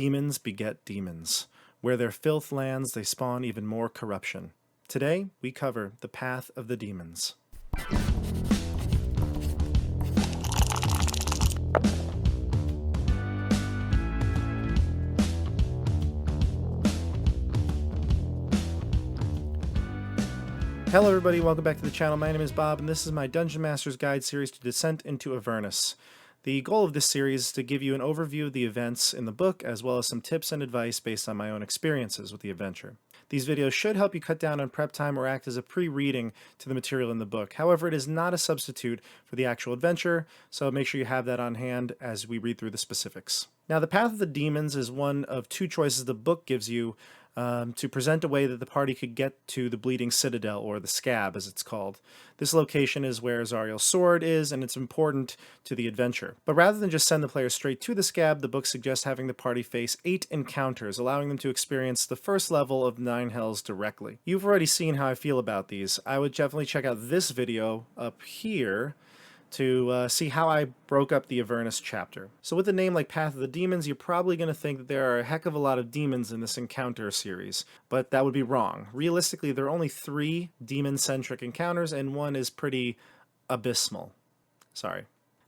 Demons beget demons. Where their filth lands, they spawn even more corruption. Today, we cover the path of the demons. Hello everybody, welcome back to the channel. My name is Bob, and this is my Dungeon Master's Guide series to Descent into Avernus. The goal of this series is to give you an overview of the events in the book, as well as some tips and advice based on my own experiences with the adventure. These videos should help you cut down on prep time or act as a pre-reading to the material in the book. However, it is not a substitute for the actual adventure, so make sure you have that on hand as we read through the specifics. Now, the Path of the Demons is one of two choices the book gives you to present a way that the party could get to the Bleeding Citadel, or the Scab as it's called. This location is where Zariel's sword is, and it's important to the adventure. But rather than just send the players straight to the Scab, the book suggests having the party face 8 encounters, allowing them to experience the first level of 9 Hells directly. You've already seen how I feel about these. I would definitely check out this video up here to see how I broke up the Avernus chapter. So with a name like Path of the Demons, you're probably going to think that there are a heck of a lot of demons in this encounter series, but that would be wrong. Realistically, there are only 3 demon-centric encounters, and one is pretty abysmal. Sorry.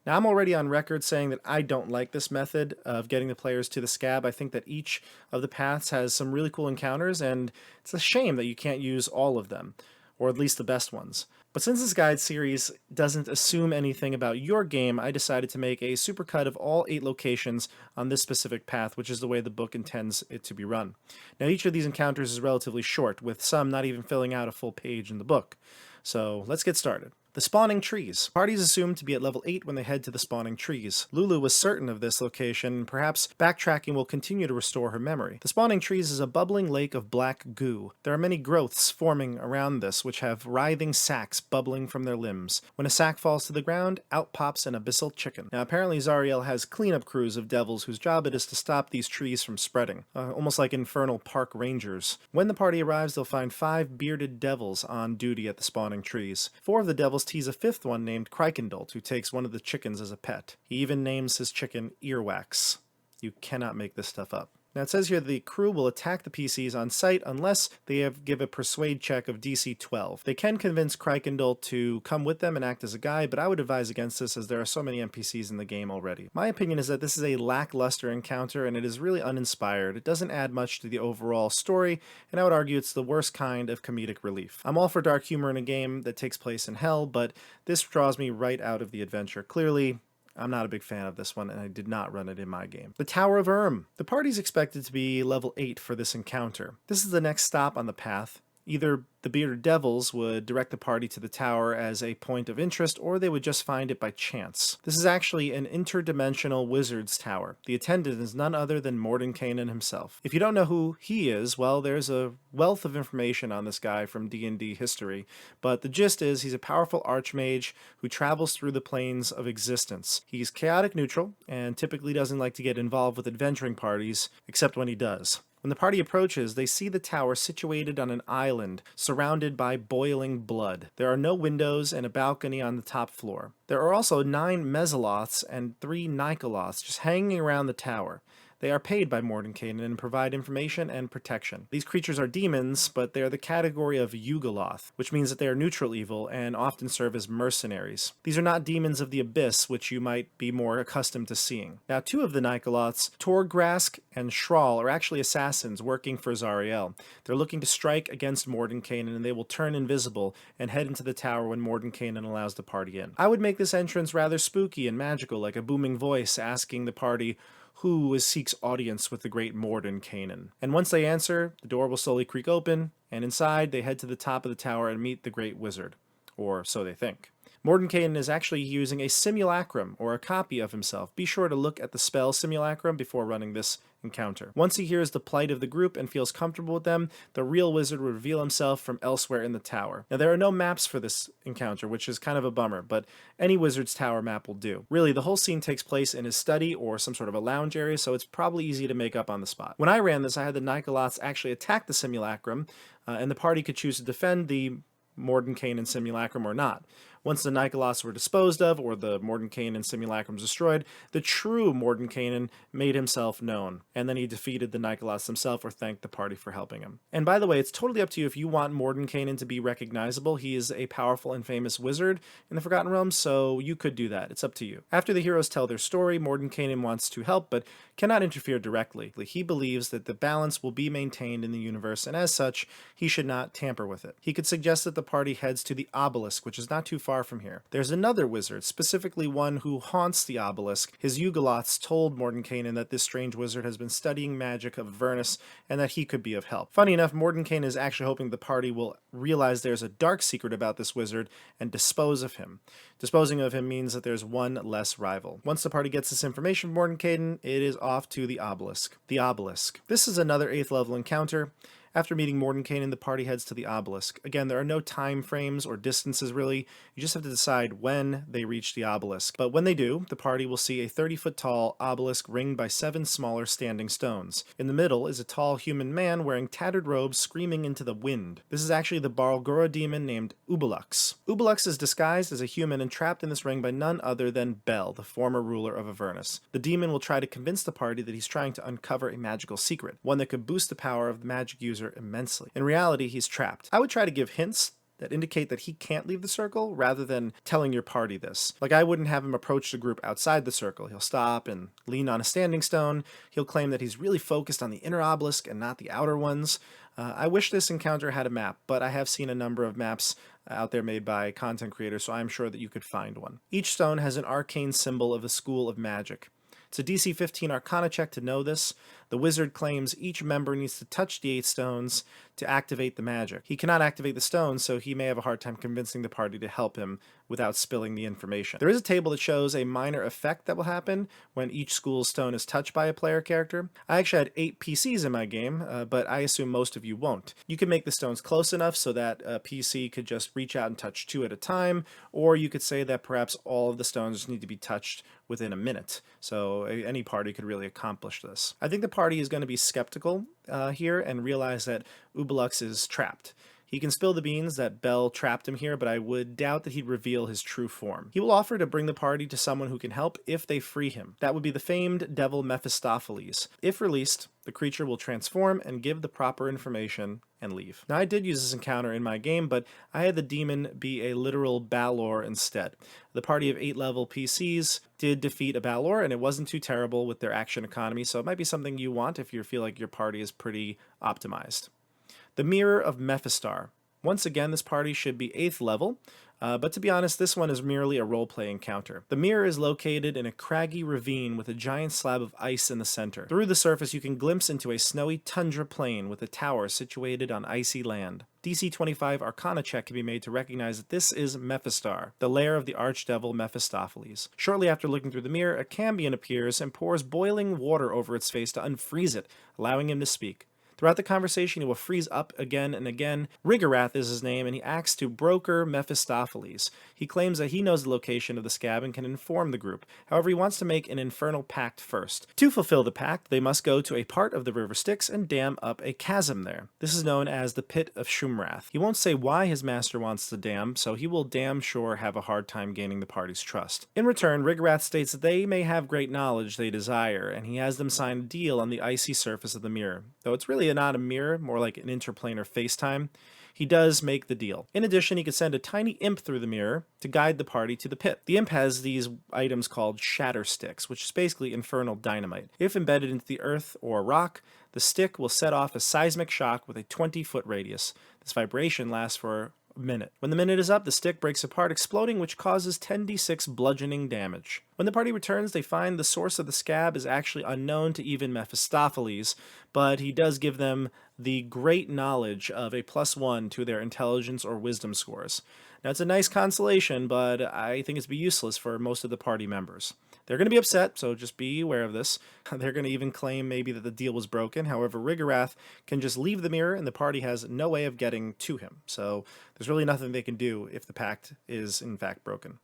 Now, I'm already on record saying that I don't like this method of getting the players to the Scab. I think that each of the paths has some really cool encounters, and it's a shame that you can't use all of them, or at least the best ones. But since this guide series doesn't assume anything about your game, I decided to make a supercut of all 8 locations on this specific path, which is the way the book intends it to be run. Now, each of these encounters is relatively short, with some not even filling out a full page in the book. So let's get started. The Spawning Trees. Parties assumed to be at level 8 when they head to the Spawning Trees. Lulu was certain of this location, and perhaps backtracking will continue to restore her memory. The Spawning Trees is a bubbling lake of black goo. There are many growths forming around this, which have writhing sacs bubbling from their limbs. When a sac falls to the ground, out pops an abyssal chicken. Now, apparently Zariel has cleanup crews of devils whose job it is to stop these trees from spreading, almost like infernal park rangers. When the party arrives, they'll find 5 bearded devils on duty at the Spawning Trees. 4 of the devils tease a 5th one named Crikendult, who takes one of the chickens as a pet. He even names his chicken Earwax. You cannot make this stuff up. Now, it says here the crew will attack the PCs on sight unless they give a persuade check of DC 12. They can convince Crikendult to come with them and act as a guide, but I would advise against this as there are so many NPCs in the game already. My opinion is that this is a lackluster encounter, and it is really uninspired. It doesn't add much to the overall story, and I would argue it's the worst kind of comedic relief. I'm all for dark humor in a game that takes place in hell, but this draws me right out of the adventure. Clearly, I'm not a big fan of this one, and I did not run it in my game. The Tower of Urm. The party's expected to be level 8 for this encounter. This is the next stop on the path. Either the Bearded Devils would direct the party to the tower as a point of interest, or they would just find it by chance. This is actually an interdimensional wizard's tower. The attendant is none other than Mordenkainen himself. If you don't know who he is, well, there's a wealth of information on this guy from D&D history, but the gist is he's a powerful archmage who travels through the planes of existence. He's chaotic neutral, and typically doesn't like to get involved with adventuring parties, except when he does. When the party approaches, they see the tower situated on an island surrounded by boiling blood. There are no windows and a balcony on the top floor. There are also 9 Mezzoloths and 3 Nikoloths just hanging around the tower. They are paid by Mordenkainen and provide information and protection. These creatures are demons, but they are the category of Yugoloth, which means that they are neutral evil and often serve as mercenaries. These are not demons of the abyss, which you might be more accustomed to seeing. Now, 2 of the Nikoloths, Torgrask and Shrall, are actually assassins working for Zariel. They're looking to strike against Mordenkainen, and they will turn invisible and head into the tower when Mordenkainen allows the party in. I would make this entrance rather spooky and magical, like a booming voice asking the party who seeks audience with the great Mordenkainen. And once they answer, the door will slowly creak open, and inside they head to the top of the tower and meet the great wizard. Or so they think. Mordenkainen is actually using a simulacrum, or a copy of himself. Be sure to look at the spell simulacrum before running this encounter. Once he hears the plight of the group and feels comfortable with them, the real wizard will reveal himself from elsewhere in the tower. Now, there are no maps for this encounter, which is kind of a bummer, but any wizard's tower map will do. Really, the whole scene takes place in his study or some sort of a lounge area, so it's probably easy to make up on the spot. When I ran this, I had the Nikoloths actually attack the simulacrum, and the party could choose to defend the Mordenkainen simulacrum or not. Once the Nicholas were disposed of, or the Mordenkainen simulacrums destroyed, the true Mordenkainen made himself known, and then he defeated the Nicholas himself or thanked the party for helping him. And by the way, it's totally up to you if you want Mordenkainen to be recognizable. He is a powerful and famous wizard in the Forgotten Realms, so you could do that. It's up to you. After the heroes tell their story, Mordenkainen wants to help, but cannot interfere directly. He believes that the balance will be maintained in the universe, and as such, he should not tamper with it. He could suggest that the party heads to the Obelisk, which is not too far from here. There's another wizard, specifically one who haunts the Obelisk. His Yugoloths told Mordenkainen that this strange wizard has been studying magic of Avernus, and that he could be of help. Funny enough, Mordenkainen is actually hoping the party will realize there's a dark secret about this wizard and dispose of him. Disposing of him means that there's one less rival. Once the party gets this information from Mordenkainen, it is off to the Obelisk. The Obelisk. This is another 8th level encounter. After meeting Mordenkainen, the party heads to the Obelisk. Again, there are no time frames or distances really. You just have to decide when they reach the Obelisk. But when they do, the party will see a 30-foot tall obelisk ringed by 7 smaller standing stones. In the middle is a tall human man wearing tattered robes screaming into the wind. This is actually the Baldur demon named Obelisk. Obelisk is disguised as a human and trapped in this ring by none other than Bel, the former ruler of Avernus. The demon will try to convince the party that he's trying to uncover a magical secret, one that could boost the power of the magic user immensely. In reality, he's trapped. I would try to give hints that indicate that he can't leave the circle rather than telling your party this. Like, I wouldn't have him approach the group outside the circle. He'll stop and lean on a standing stone. He'll claim that he's really focused on the inner obelisk and not the outer ones. I wish this encounter had a map, but I have seen a number of maps out there made by content creators, so I'm sure that you could find one. Each stone has an arcane symbol of a school of magic. It's a DC 15 Arcana check to know this. The wizard claims each member needs to touch the 8 stones to activate the magic. He cannot activate the stones, so he may have a hard time convincing the party to help him without spilling the information. There is a table that shows a minor effect that will happen when each school's stone is touched by a player character. I actually had 8 PCs in my game, but I assume most of you won't. You can make the stones close enough so that a PC could just reach out and touch 2 at a time, or you could say that perhaps all of the stones need to be touched within a minute. So any party could really accomplish this. I think the party is going to be skeptical here and realize that Obelisk is trapped. He can spill the beans that Bel trapped him here, but I would doubt that he'd reveal his true form. He will offer to bring the party to someone who can help if they free him. That would be the famed devil Mephistopheles. If released, the creature will transform and give the proper information and leave. Now, I did use this encounter in my game, but I had the demon be a literal Baldur instead. The party of 8-level PCs did defeat a Baldur, and it wasn't too terrible with their action economy, so it might be something you want if you feel like your party is pretty optimized. The Mirror of Mephistar. Once again, this party should be 8th level, but to be honest, this one is merely a roleplay encounter. The mirror is located in a craggy ravine with a giant slab of ice in the center. Through the surface, you can glimpse into a snowy tundra plain with a tower situated on icy land. DC 25 Arcana check can be made to recognize that this is Mephistar, the lair of the archdevil Mephistopheles. Shortly after looking through the mirror, a Cambion appears and pours boiling water over its face to unfreeze it, allowing him to speak. Throughout the conversation, he will freeze up again and again. Riggorath is his name, and he acts to broker Mephistopheles. He claims that he knows the location of the scab and can inform the group. However, he wants to make an infernal pact first. To fulfill the pact, they must go to a part of the river Styx and dam up a chasm there. This is known as the Pit of Shummrath. He won't say why his master wants the dam, so he will damn sure have a hard time gaining the party's trust. In return, Riggorath states that they may have great knowledge they desire, and he has them sign a deal on the icy surface of the mirror. Though it's really not a mirror, more like an interplanar FaceTime, he does make the deal. In addition, he could send a tiny imp through the mirror to guide the party to the pit. The imp has these items called shatter sticks, which is basically infernal dynamite. If embedded into the earth or rock, the stick will set off a seismic shock with a 20-foot radius. This vibration lasts for a minute. When the minute is up, the stick breaks apart, exploding, which causes 10d6 bludgeoning damage. When the party returns, they find the source of the scab is actually unknown to even Mephistopheles, but he does give them the great knowledge of a +1 to their intelligence or wisdom scores. Now, it's a nice consolation, but I think it's be useless for most of the party members. They're going to be upset, so just be aware of this. They're going to even claim maybe that the deal was broken. However, Riggorath can just leave the mirror, and the party has no way of getting to him. So there's really nothing they can do if the pact is, in fact, broken.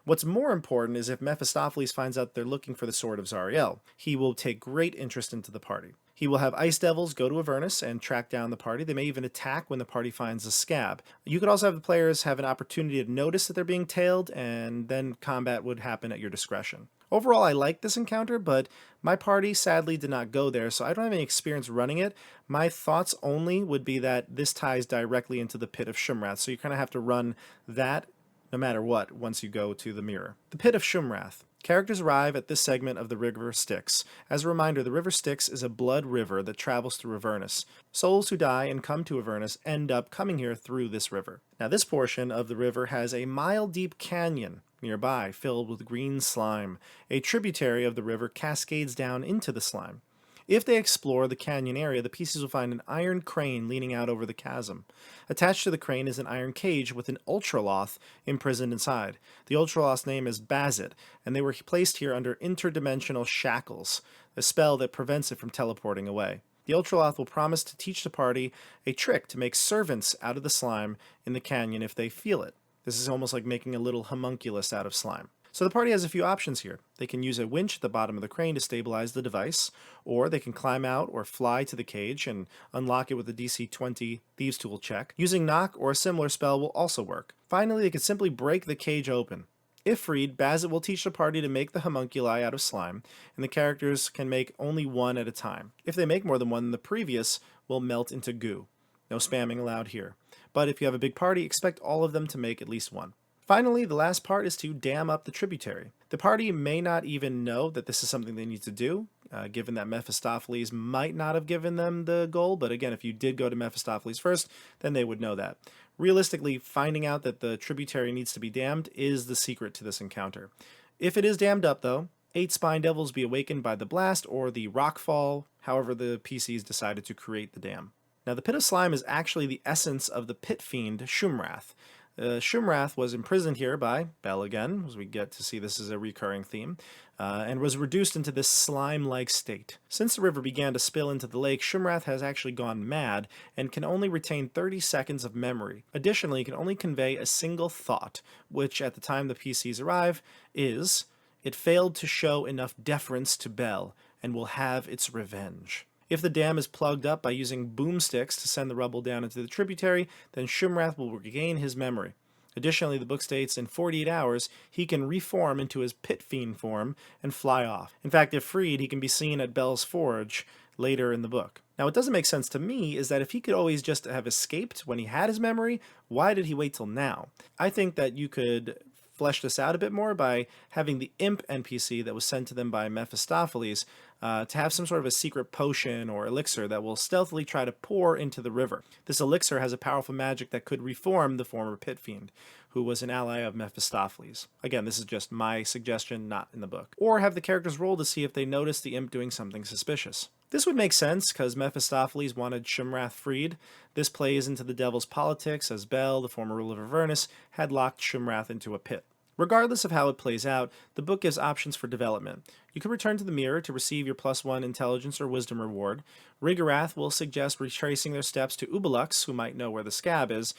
What's more important is if Mephistopheles finds out they're looking for the Sword of Zariel. He will take great interest into the party. He will have Ice Devils go to Avernus and track down the party. They may even attack when the party finds a scab. You could also have the players have an opportunity to notice that they're being tailed, and then combat would happen at your discretion. Overall, I like this encounter, but my party sadly did not go there, so I don't have any experience running it. My thoughts only would be that this ties directly into the Pit of Shummrath, so you kind of have to run that no matter what once you go to the mirror. The Pit of Shummrath. Characters arrive at this segment of the River Styx. As a reminder, the River Styx is a blood river that travels through Avernus. Souls who die and come to Avernus end up coming here through this river. Now, this portion of the river has a mile-deep canyon nearby filled with green slime. A tributary of the river cascades down into the slime. If they explore the canyon area, the PCs will find an iron crane leaning out over the chasm. Attached to the crane is an iron cage with an Ultraloth imprisoned inside. The Ultraloth's name is Bazit, and they were placed here under interdimensional shackles, a spell that prevents it from teleporting away. The Ultraloth will promise to teach the party a trick to make servants out of the slime in the canyon if they feel it. This is almost like making a little homunculus out of slime. So the party has a few options here. They can use a winch at the bottom of the crane to stabilize the device, or they can climb out or fly to the cage and unlock it with a DC 20 Thieves' Tool check. Using knock or a similar spell will also work. Finally, they can simply break the cage open. If freed, Bazit will teach the party to make the homunculi out of slime, and the characters can make only one at a time. If they make more than one, the previous will melt into goo. No spamming allowed here. But if you have a big party, expect all of them to make at least one. Finally, the last part is to dam up the tributary. The party may not even know that this is something they need to do, given that Mephistopheles might not have given them the goal, but again, if you did go to Mephistopheles first, then they would know that. Realistically, finding out that the tributary needs to be dammed is the secret to this encounter. If it is dammed up, though, 8 Spine Devils be awakened by the blast or the rockfall, however the PCs decided to create the dam. Now, the Pit of Slime is actually the essence of the pit fiend Shummrath. Shummrath was imprisoned here by Bel again, as we get to see this is a recurring theme, and was reduced into this slime-like state. Since the river began to spill into the lake, Shummrath has actually gone mad and can only retain 30 seconds of memory. Additionally, he can only convey a single thought, which at the time the PCs arrive is, "It failed to show enough deference to Bel and will have its revenge." If the dam is plugged up by using boomsticks to send the rubble down into the tributary, then Shummrath will regain his memory. Additionally, the book states in 48 hours, he can reform into his pit fiend form and fly off. In fact, if freed, he can be seen at Bel's Forge later in the book. Now, what doesn't make sense to me is that if he could always just have escaped when he had his memory, why did he wait till now? I think that you could flesh this out a bit more by having the imp NPC that was sent to them by Mephistopheles to have some sort of a secret potion or elixir that will stealthily try to pour into the river. This elixir has a powerful magic that could reform the former pit fiend, who was an ally of Mephistopheles. Again, this is just my suggestion, not in the book. Or have the characters roll to see if they notice the imp doing something suspicious. This would make sense because Mephistopheles wanted Shummrath freed. This plays into the devil's politics as Bel, the former ruler of Avernus, had locked Shummrath into a pit. Regardless of how it plays out, the book gives options for development. You can return to the mirror to receive your +1 intelligence or wisdom reward. Rigorath will suggest retracing their steps to Obelisk, who might know where the scab is,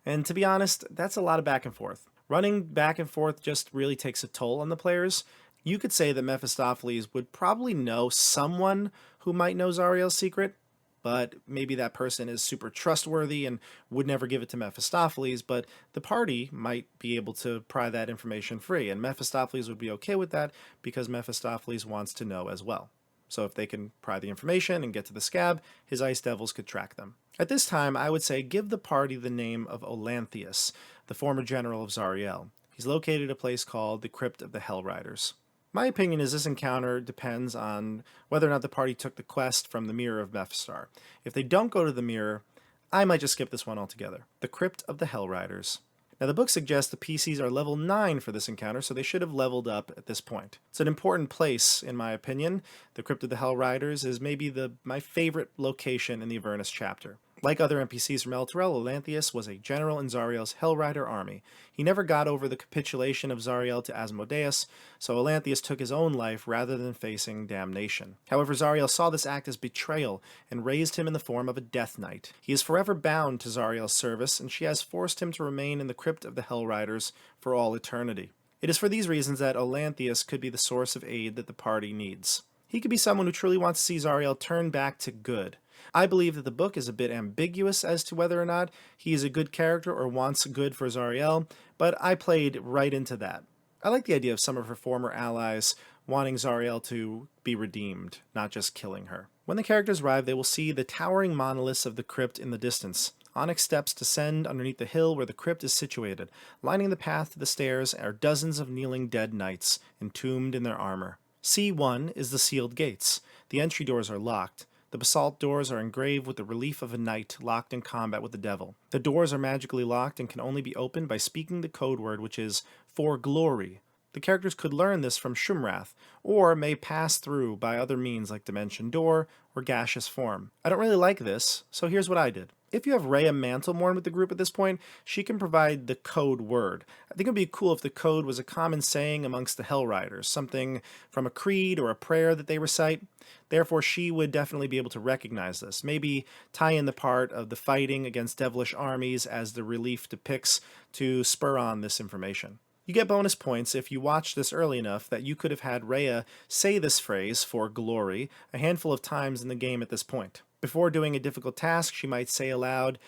and to be honest, that's a lot of back and forth. Running back and forth just really takes a toll on the players. You could say that Mephistopheles would probably know someone who might know Zariel's secret, but maybe that person is super trustworthy and would never give it to Mephistopheles, but the party might be able to pry that information free, and Mephistopheles would be okay with that because Mephistopheles wants to know as well. So if they can pry the information and get to the scab, his Ice Devils could track them. At this time, I would say give the party the name of Olanthius, the former general of Zariel. He's located at a place called the Crypt of the Hellriders. My opinion is this encounter depends on whether or not the party took the quest from the Mirror of Mephistar. If they don't go to the Mirror, I might just skip this one altogether. The Crypt of the Hellriders. Now, the book suggests the PCs are level 9 for this encounter, so they should have leveled up at this point. It's an important place, in my opinion. The Crypt of the Hellriders is maybe my favorite location in the Avernus chapter. Like other NPCs from Elturel, Olanthius was a general in Zariel's Hellrider army. He never got over the capitulation of Zariel to Asmodeus, so Olanthius took his own life rather than facing damnation. However, Zariel saw this act as betrayal and raised him in the form of a Death Knight. He is forever bound to Zariel's service, and she has forced him to remain in the Crypt of the Hellriders for all eternity. It is for these reasons that Olanthius could be the source of aid that the party needs. He could be someone who truly wants to see Zariel turn back to good. I believe that the book is a bit ambiguous as to whether or not he is a good character or wants good for Zariel, but I played right into that. I like the idea of some of her former allies wanting Zariel to be redeemed, not just killing her. When the characters arrive, they will see the towering monoliths of the crypt in the distance. Onyx steps descend underneath the hill where the crypt is situated. Lining the path to the stairs are dozens of kneeling dead knights, entombed in their armor. C1 is the sealed gates. The entry doors are locked. The basalt doors are engraved with the relief of a knight locked in combat with the devil. The doors are magically locked and can only be opened by speaking the code word, which is for glory. The characters could learn this from Shummrath, or may pass through by other means like Dimension Door or Gaseous Form. I don't really like this, so here's what I did. If you have Rhea Mantlemorn with the group at this point, she can provide the code word. I think it would be cool if the code was a common saying amongst the Hellriders, something from a creed or a prayer that they recite. Therefore, she would definitely be able to recognize this. Maybe tie in the part of the fighting against devilish armies as the relief depicts to spur on this information. You get bonus points if you watch this early enough that you could have had Rhea say this phrase, for glory, a handful of times in the game at this point. Before doing a difficult task, she might say aloud,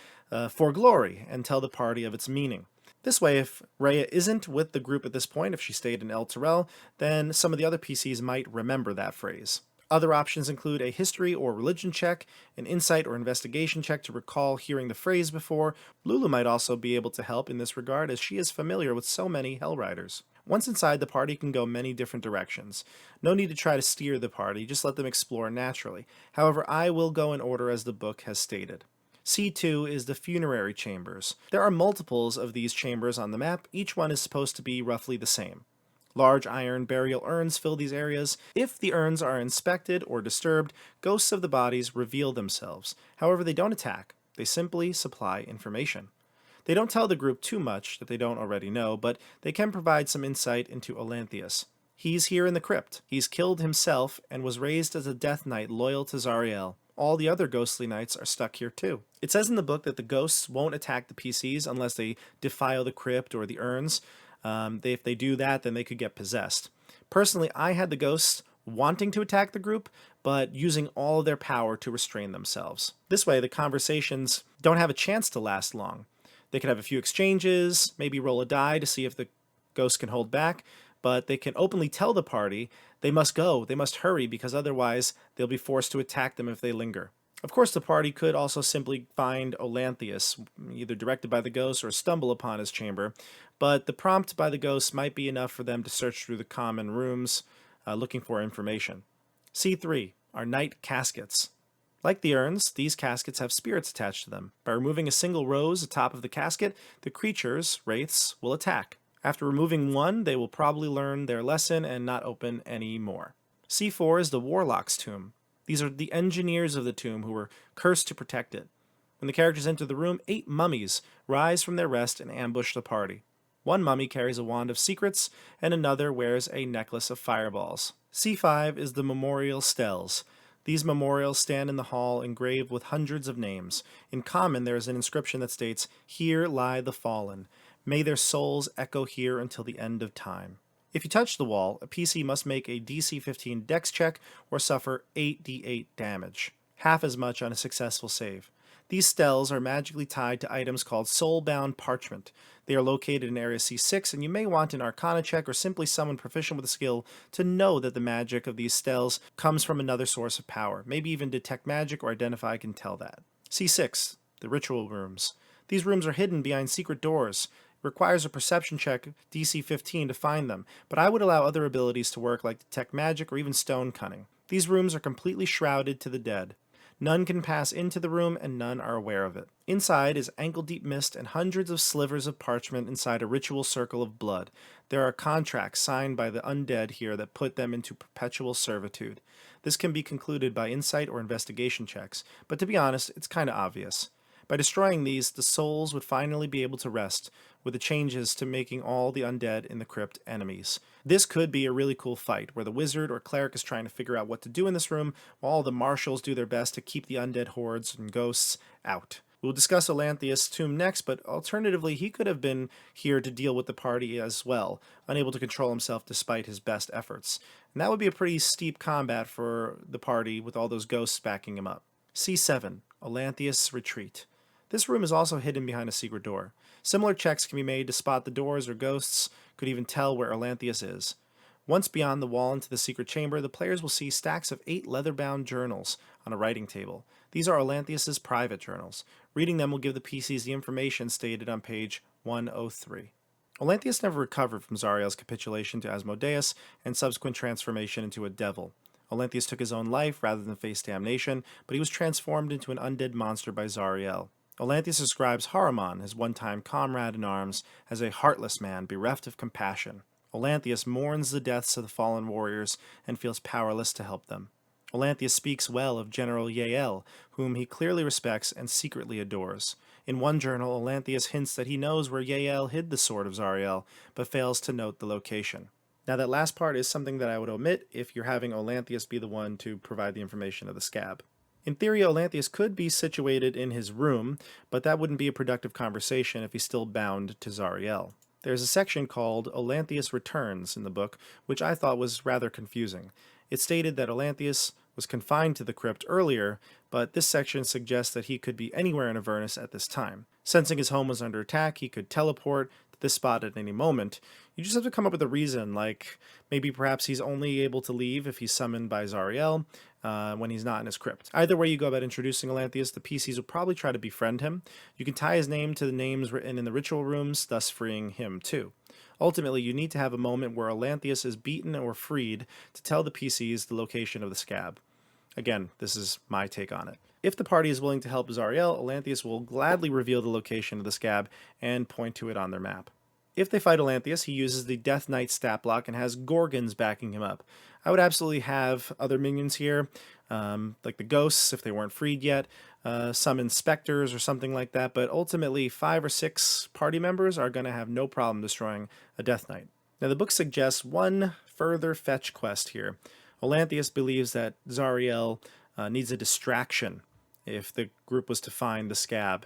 for glory, and tell the party of its meaning. This way, if Rhea isn't with the group at this point, if she stayed in El Terrell, then some of the other PCs might remember that phrase. Other options include a history or religion check, an insight or investigation check to recall hearing the phrase before. Lulu might also be able to help in this regard as she is familiar with so many Hellriders. Once inside, the party can go many different directions. No need to try to steer the party, just let them explore naturally. However, I will go in order as the book has stated. C2 is the funerary chambers. There are multiples of these chambers on the map, each one is supposed to be roughly the same. Large iron burial urns fill these areas. If the urns are inspected or disturbed, ghosts of the bodies reveal themselves. However, they don't attack. They simply supply information. They don't tell the group too much that they don't already know, but they can provide some insight into Olanthius. He's here in the crypt. He's killed himself and was raised as a death knight loyal to Zariel. All the other ghostly knights are stuck here too. It says in the book that the ghosts won't attack the PCs unless they defile the crypt or the urns. If they do that, then they could get possessed. Personally, I had the ghosts wanting to attack the group, but using all of their power to restrain themselves. This way, the conversations don't have a chance to last long. They could have a few exchanges, maybe roll a die to see if the ghost can hold back, but they can openly tell the party they must go, they must hurry, because otherwise they'll be forced to attack them if they linger. Of course, the party could also simply find Olanthius, either directed by the ghost or stumble upon his chamber, but the prompt by the ghost might be enough for them to search through the common rooms looking for information. C3 are night caskets. Like the urns, these caskets have spirits attached to them. By removing a single rose atop of the casket, the creatures, wraiths, will attack. After removing one, they will probably learn their lesson and not open any more. C4 is the warlock's tomb. These are the engineers of the tomb who were cursed to protect it. When the characters enter the room, 8 mummies rise from their rest and ambush the party. One mummy carries a wand of secrets, and another wears a necklace of fireballs. C5 is the memorial stels. These memorials stand in the hall engraved with hundreds of names. In common, there is an inscription that states, "Here lie the fallen. May their souls echo here until the end of time." If you touch the wall, a PC must make a DC 15 dex check or suffer 8d8 damage, half as much on a successful save. These stels are magically tied to items called soul-bound parchment. They are located in Area C6, and you may want an Arcana check or simply someone proficient with a skill to know that the magic of these stels comes from another source of power. Maybe even Detect Magic or Identify can tell that. C6, the ritual rooms. These rooms are hidden behind secret doors. It requires a perception check, DC 15, to find them, but I would allow other abilities to work like Detect Magic or even Stone Cunning. These rooms are completely shrouded to the dead. None can pass into the room, and none are aware of it. Inside is ankle-deep mist and hundreds of slivers of parchment inside a ritual circle of blood. There are contracts signed by the undead here that put them into perpetual servitude. This can be concluded by insight or investigation checks, but to be honest, it's kinda obvious. By destroying these, the souls would finally be able to rest, with the changes to making all the undead in the crypt enemies. This could be a really cool fight, where the wizard or cleric is trying to figure out what to do in this room, while all the marshals do their best to keep the undead hordes and ghosts out. We'll discuss Olanthius' tomb next, but alternatively, he could have been here to deal with the party as well, unable to control himself despite his best efforts. And that would be a pretty steep combat for the party with all those ghosts backing him up. C7, Olanthius' Retreat. This room is also hidden behind a secret door. Similar checks can be made to spot the doors or ghosts, could even tell where Olanthius is. Once beyond the wall into the secret chamber, the players will see stacks of 8 leather-bound journals on a writing table. These are Olanthius' private journals. Reading them will give the PCs the information stated on page 103. Olanthius never recovered from Zariel's capitulation to Asmodeus and subsequent transformation into a devil. Olanthius took his own life rather than face damnation, but he was transformed into an undead monster by Zariel. Olanthius describes Haruman, his one-time comrade in arms, as a heartless man bereft of compassion. Olanthius mourns the deaths of the fallen warriors and feels powerless to help them. Olanthius speaks well of General Yael, whom he clearly respects and secretly adores. In one journal, Olanthius hints that he knows where Yael hid the sword of Zariel, but fails to note the location. Now that last part is something that I would omit if you're having Olanthius be the one to provide the information of the scab. In theory, Olanthius could be situated in his room, but that wouldn't be a productive conversation if he's still bound to Zariel. There's a section called Olanthius Returns in the book, which I thought was rather confusing. It stated that Olanthius was confined to the crypt earlier, but this section suggests that he could be anywhere in Avernus at this time. Sensing his home was under attack, he could teleport to this spot at any moment. You just have to come up with a reason, like maybe perhaps he's only able to leave if he's summoned by Zariel when he's not in his crypt. Either way you go about introducing Olanthius, the PCs will probably try to befriend him. You can tie his name to the names written in the ritual rooms, thus freeing him too. Ultimately, you need to have a moment where Olanthius is beaten or freed to tell the PCs the location of the scab. Again, this is my take on it. If the party is willing to help Zariel, Olanthius will gladly reveal the location of the scab and point to it on their map. If they fight Olanthius, he uses the Death Knight stat block and has Gorgons backing him up. I would absolutely have other minions here, like the ghosts if they weren't freed yet, some inspectors or something like that, but ultimately 5 or 6 party members are going to have no problem destroying a Death Knight. Now the book suggests one further fetch quest here. Olanthius believes that Zariel needs a distraction if the group was to find the scab.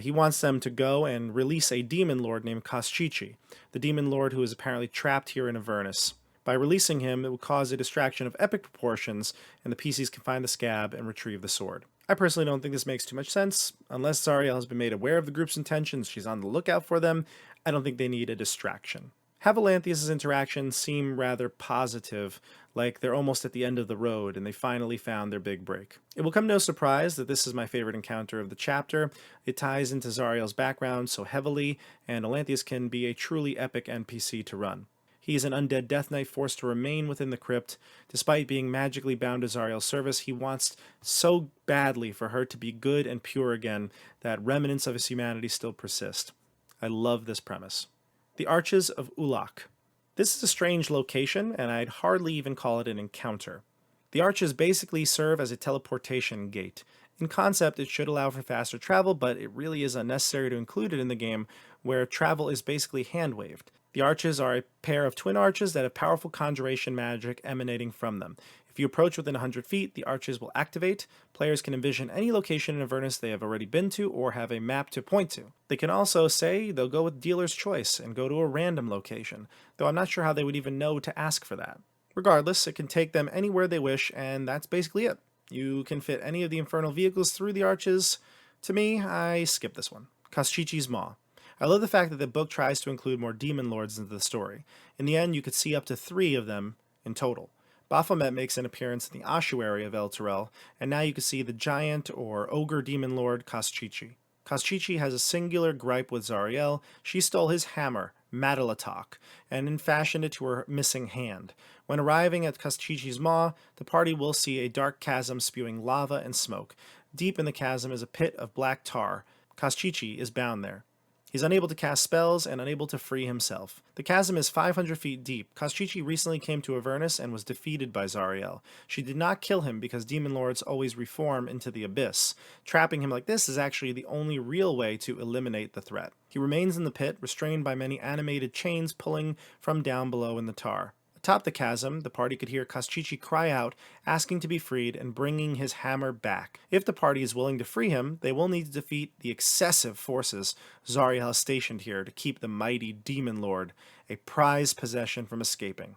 He wants them to go and release a demon lord named Kostchtchie, the demon lord who is apparently trapped here in Avernus. By releasing him, it will cause a distraction of epic proportions, and the PCs can find the scab and retrieve the sword. I personally don't think this makes too much sense. Unless Zariel has been made aware of the group's intentions, she's on the lookout for them, I don't think they need a distraction. Have Olanthius' interactions seem rather positive, like they're almost at the end of the road and they finally found their big break. It will come no surprise that this is my favorite encounter of the chapter. It ties into Zariel's background so heavily, and Olanthius can be a truly epic NPC to run. He is an undead Death Knight forced to remain within the crypt. Despite being magically bound to Zariel's service, he wants so badly for her to be good and pure again that remnants of his humanity still persist. I love this premise. The Arches of Ulloch. This is a strange location, and I'd hardly even call it an encounter. The arches basically serve as a teleportation gate. In concept, it should allow for faster travel, but it really is unnecessary to include it in the game, where travel is basically hand-waved. The arches are a pair of twin arches that have powerful conjuration magic emanating from them. If you approach within 100 feet, the arches will activate. Players can envision any location in Avernus they have already been to or have a map to point to. They can also say they'll go with dealer's choice and go to a random location, though I'm not sure how they would even know to ask for that. Regardless, it can take them anywhere they wish, and that's basically it. You can fit any of the infernal vehicles through the arches. To me, I skip this one. Kostchtchie's Maw. I love the fact that the book tries to include more demon lords into the story. In the end, you could see up to 3 of them in total. Baphomet makes an appearance in the ossuary of El Turel, and now you can see the giant or ogre demon lord Kostchtchie. Kostchtchie has a singular gripe with Zariel. She stole his hammer, Madalatok, and fashioned it to her missing hand. When arriving at Kostchtchie's Maw, the party will see a dark chasm spewing lava and smoke. Deep in the chasm is a pit of black tar. Kostchtchie is bound there. He's unable to cast spells and unable to free himself. The chasm is 500 feet deep. Kostchtchie recently came to Avernus and was defeated by Zariel. She did not kill him because demon lords always reform into the abyss. Trapping him like this is actually the only real way to eliminate the threat. He remains in the pit, restrained by many animated chains pulling from down below in the tar. A Atop the chasm, the party could hear Kostchtchie cry out, asking to be freed and bringing his hammer back. If the party is willing to free him, they will need to defeat the excessive forces Zariel has stationed here to keep the mighty Demon Lord, a prized possession, from escaping.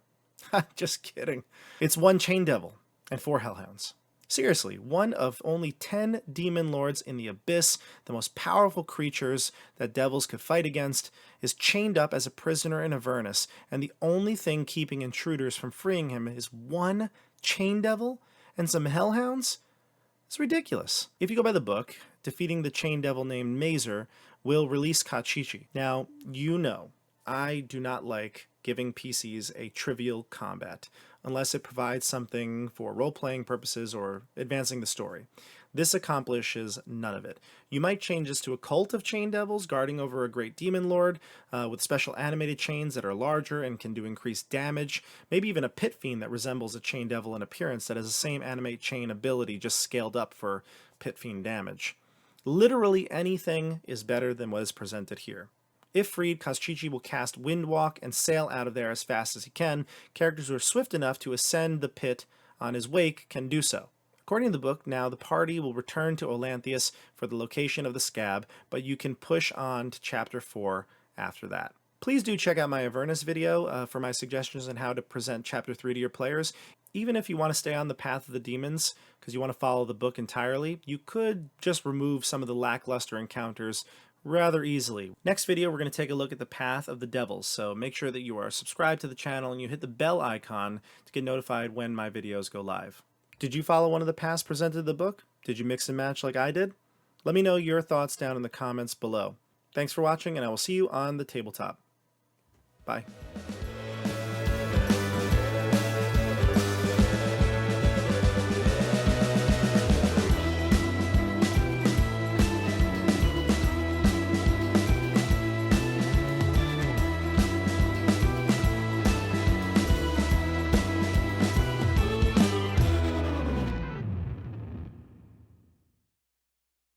Just kidding. It's 1 chain devil and 4 hellhounds. Seriously, one of only 10 demon lords in the abyss, the most powerful creatures that devils could fight against, is chained up as a prisoner in Avernus, and the only thing keeping intruders from freeing him is 1 chain devil and some hellhounds? It's ridiculous. If you go by the book, defeating the chain devil named Mazer will release Kostchtchie. Now, you know, I do not like giving PCs a trivial combat, unless it provides something for role-playing purposes or advancing the story. This accomplishes none of it. You might change this to a cult of chain devils guarding over a great demon lord with special animated chains that are larger and can do increased damage, maybe even a pit fiend that resembles a chain devil in appearance that has the same animate chain ability just scaled up for pit fiend damage. Literally anything is better than what is presented here. If freed, Kostchtchie will cast Windwalk and sail out of there as fast as he can. Characters who are swift enough to ascend the pit on his wake can do so. According to the book, now the party will return to Olanthius for the location of the scab, but you can push on to Chapter 4 after that. Please do check out my Avernus video for my suggestions on how to present Chapter 3 to your players. Even if you want to stay on the path of the demons, because you want to follow the book entirely, you could just remove some of the lackluster encounters rather easily. Next video, we're going to take a look at the path of the devils, so make sure that you are subscribed to the channel and you hit the bell icon to get notified when my videos go live. Did you follow one of the paths presented in the book? Did you mix and match like I did? Let me know your thoughts down in the comments below. Thanks for watching, and I will see you on the tabletop. Bye.